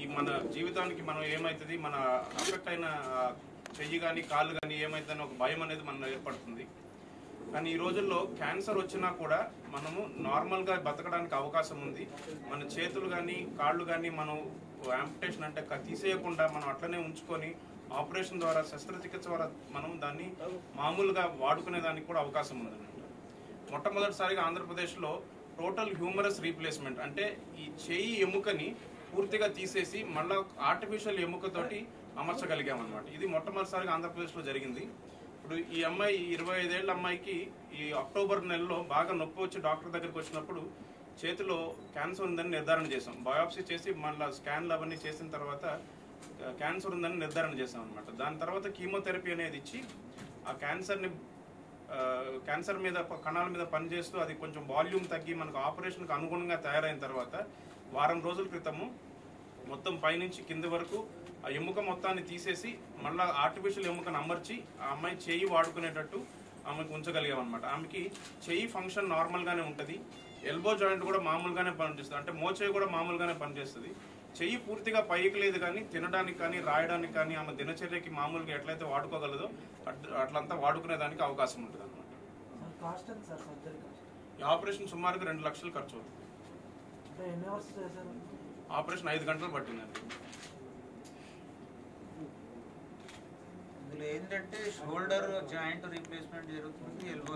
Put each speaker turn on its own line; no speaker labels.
ఈ మన జీవితానికి మనం ఏమైతుంది, మన అఫెక్ట్ అయిన చెయ్యి కానీ కాళ్ళు కానీ ఏమైతుందని ఒక భయం అనేది మనలో ఏర్పడుతుంది. కానీ ఈ రోజుల్లో క్యాన్సర్ వచ్చినా కూడా మనము నార్మల్గా బతకడానికి అవకాశం ఉంది. మన చేతులు కానీ కాళ్ళు కానీ మనం యాంపిటేషన్ అంటే తీసేయకుండా మనం అట్లనే ఉంచుకొని ఆపరేషన్ ద్వారా శస్త్రచికిత్స ద్వారా మనం దాన్ని మామూలుగా వాడుకునే దానికి కూడా అవకాశం ఉందన్నమాట. మొట్టమొదటిసారిగా ఆంధ్రప్రదేశ్లో టోటల్ హ్యూమరస్ రీప్లేస్మెంట్ అంటే ఈ చెయ్యి ఎముకని పూర్తిగా తీసేసి మళ్ళీ ఆర్టిఫిషియల్ ఎముకతోటి అమర్చగలిగామన్నమాట. ఇది మొట్టమొదటిసారిగా ఆంధ్రప్రదేశ్లో జరిగింది. ఇప్పుడు ఈ అమ్మాయి 25 ఏళ్ల అమ్మాయికి ఈ అక్టోబర్ నెలలో బాగా నొప్పి వచ్చి డాక్టర్ దగ్గరికి వచ్చినప్పుడు చేతిలో క్యాన్సర్ ఉందని నిర్ధారణ చేసాం. బయాప్సీ చేసి మళ్ళీ స్కాన్లు అవన్నీ చేసిన తర్వాత క్యాన్సర్ ఉందని నిర్ధారణ చేసాం అనమాట. దాని తర్వాత కీమోథెరపీ అనేది ఇచ్చి ఆ క్యాన్సర్ మీద కణాల మీద పనిచేస్తూ అది కొంచెం వాల్యూమ్ తగ్గి మనకు ఆపరేషన్కి అనుగుణంగా తయారైన తర్వాత వారం రోజుల క్రితము మొత్తం పైనుంచి కింది వరకు ఆ ఎముక మొత్తాన్ని తీసేసి మళ్ళీ ఆర్టిఫిషియల్ ఎముకను అమర్చి ఆ అమ్మాయి చెయ్యి వాడుకునేటట్టు ఆమెకు ఉంచగలిగామన్నమాట. ఆమెకి చెయ్యి ఫంక్షన్ నార్మల్గానే ఉంటుంది, ఎల్బో జాయింట్ కూడా మామూలుగానే పనిచేస్తుంది, అంటే మోచేయి కూడా మామూలుగానే పనిచేస్తుంది. చెయ్యి పూర్తిగా పైకి లేదు కానీ తినడానికి కానీ రాయడానికి కానీ ఆమె దినచర్యకి మామూలుగా ఎట్లయితే వాడుకోగలదో అట్లంతా వాడుకునేదానికి అవకాశం ఉంటుంది అనమాట. ఈ ఆపరేషన్ సుమారుగా 2 లక్షలు ఖర్చు అవుతుంది. ఆపరేషన్ 5 గంటలు పట్టిందండి.
ఇందులో ఏంటంటే షోల్డర్ జాయింట్ రీప్లేస్మెంట్ జరుగుతుంది, ఎల్బో